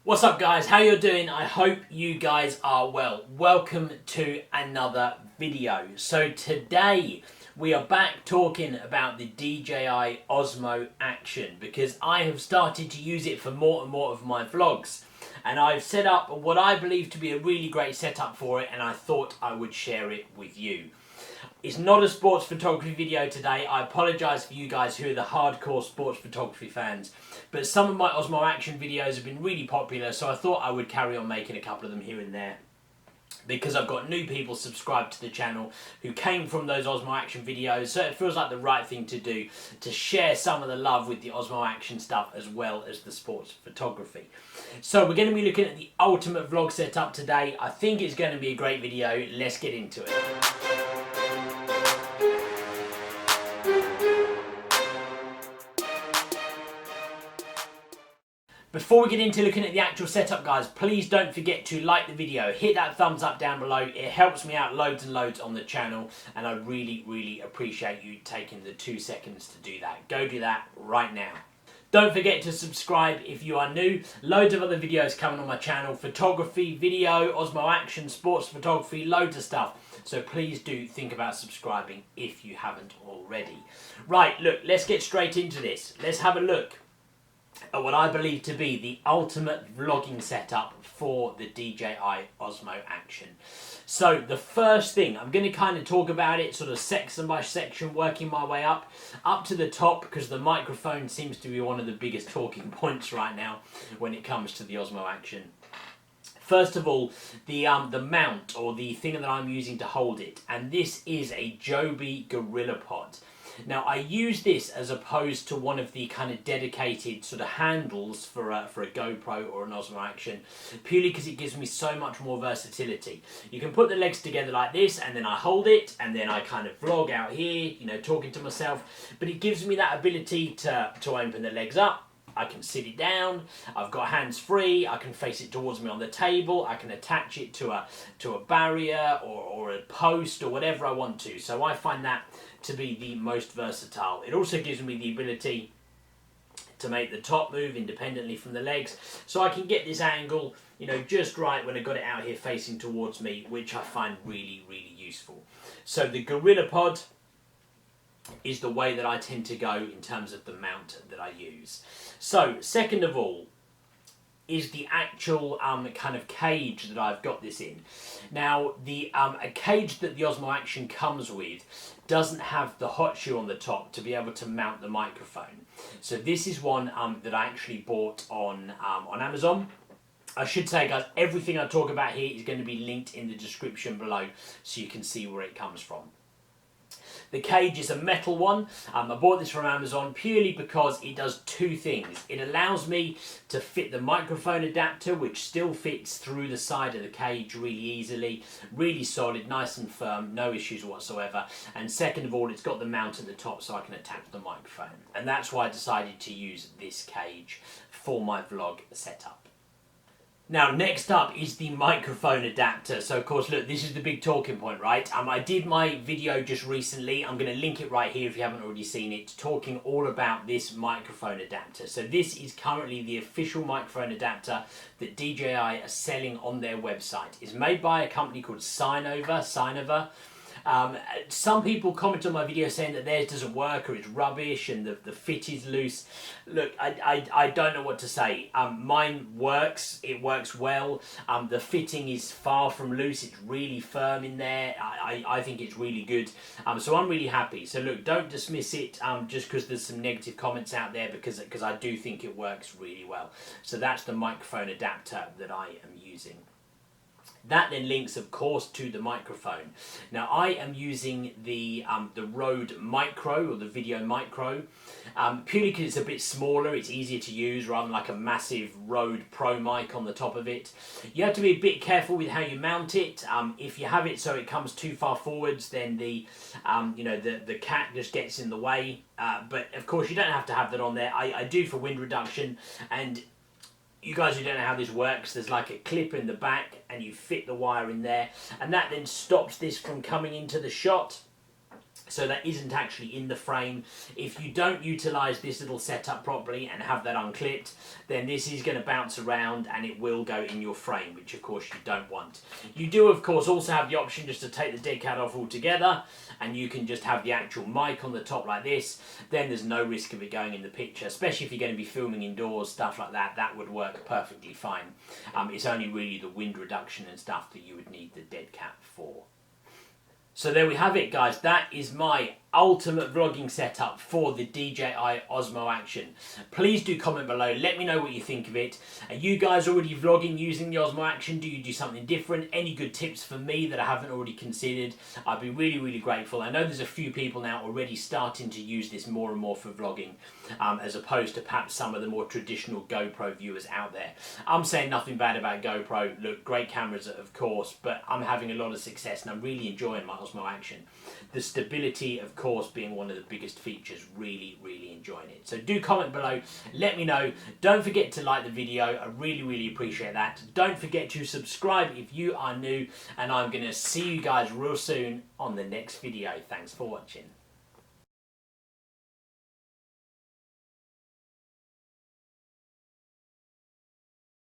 What's up guys, how you doing? I hope you guys are well. Welcome to another video. So today we are back talking about the DJI Osmo Action because I have started to use it for more and more of my vlogs. And I've set up what I believe to be a really great setup for it, and I thought I would share it with you. It's not a sports photography video today. I apologise for you guys who are the hardcore sports photography fans. But some of my Osmo Action videos have been really popular, so I thought I would carry on making a couple of them here and there. Because I've got new people subscribed to the channel who came from those Osmo Action videos, so it feels like the right thing to do to share some of the love with the Osmo Action stuff as well as the sports photography. So we're going to be looking at the ultimate vlog setup today. I think it's going to be a great video. Let's get into it. Before we get into looking at the actual setup, guys, please don't forget to like the video, hit that thumbs up down below. It helps me out loads and loads on the channel, and I really appreciate you taking the 2 seconds to do that. Go do that right now. Don't forget to subscribe if you are new. Loads of other videos coming on my channel. Photography, video, Osmo Action, sports photography, loads of stuff. So please do think about subscribing if you haven't already. Right, look, let's get straight into this. Let's have a look at what I believe to be the ultimate vlogging setup for the DJI Osmo Action. So the first thing, I'm going to kind of talk about it sort of section by section, working my way up to the top, because the microphone seems to be one of the biggest talking points right now when it comes to the Osmo Action. First of all, the mount, or the thing that I'm using to hold it, and this is a Joby GorillaPod. Now, I use this as opposed to one of the kind of dedicated sort of handles for a GoPro or an Osmo Action, purely because it gives me so much more versatility. You can put the legs together like this, and then I hold it, and then I kind of vlog out here, you know, talking to myself, but it gives me that ability to open the legs up. I can sit it down, I've got hands free, I can face it towards me on the table, I can attach it to a barrier or a post or whatever I want to. So I find that to be the most versatile. It also gives me the ability to make the top move independently from the legs, so I can get this angle, you know, just right when I got it out here facing towards me, which I find really useful. So the GorillaPod is the way that I tend to go in terms of the mount that I use. So, second of all, is the actual kind of cage that I've got this in. Now, the a cage that the Osmo Action comes with doesn't have the hot shoe on the top to be able to mount the microphone. So this is one that I actually bought on Amazon. I should say, guys, everything I talk about here is going to be linked in the description below, so you can see where it comes from. The cage is a metal one. I bought this from Amazon purely because it does two things. It allows me to fit the microphone adapter, which still fits through the side of the cage really easily, really solid, nice and firm, no issues whatsoever. And second of all, it's got the mount at the top so I can attach the microphone. And that's why I decided to use this cage for my vlog setup. Now, next up is the microphone adapter. So, of course, look, this is the big talking point, right? I did my video just recently. I'm going to link it right here if you haven't already seen it, talking all about this microphone adapter. So this is currently the official microphone adapter that DJI are selling on their website. It's made by a company called Sinover. Some people comment on my video saying that theirs doesn't work or it's rubbish and the fit is loose. Look, I don't know what to say. Mine works, it works well. The fitting is far from loose, it's really firm in there. I think it's really good. So I'm really happy. So look, don't dismiss it just because there's some negative comments out there, because I do think it works really well. So that's the microphone adapter that I am using. That then links, of course, to the microphone. Now, I am using the Rode Micro, or the Video Micro, purely because it's a bit smaller, it's easier to use rather than like a massive Rode Pro mic on the top of it. You have to be a bit careful with how you mount it. If you have it so it comes too far forwards, then the cat just gets in the way. But of course, you don't have to have that on there. I do for wind reduction, and you guys who don't know how this works, there's like a clip in the back and you fit the wire in there, and that then stops this from coming into the shot. so that isn't actually in the frame. If you don't utilize this little setup properly and have that unclipped, then this is going to bounce around and it will go in your frame, which of course you don't want. You do of course also have the option just to take the dead cat off altogether, and you can just have the actual mic on the top like this. Then there's no risk of it going in the picture, especially if you're going to be filming indoors, stuff like that. That would work perfectly fine. It's only really the wind reduction and stuff that you would need the dead cat for. So there we have it, guys. That is my ultimate vlogging setup for the DJI Osmo Action. Please do comment below. Let me know what you think of it. Are you guys already vlogging using the Osmo Action? Do you do something different? Any good tips for me that I haven't already considered? I'd be really, really grateful. I know there's a few people now already starting to use this more and more for vlogging, as opposed to perhaps some of the more traditional GoPro viewers out there. I'm saying nothing bad about GoPro. Look, great cameras, of course, but I'm having a lot of success and I'm really enjoying my Osmo Action. The stability, of course, being one of the biggest features. Really, really enjoying it. So do comment below. Let me know. Don't forget to like the video. I really, really appreciate that. Don't forget to subscribe if you are new. And I'm going to see you guys real soon on the next video. Thanks for watching.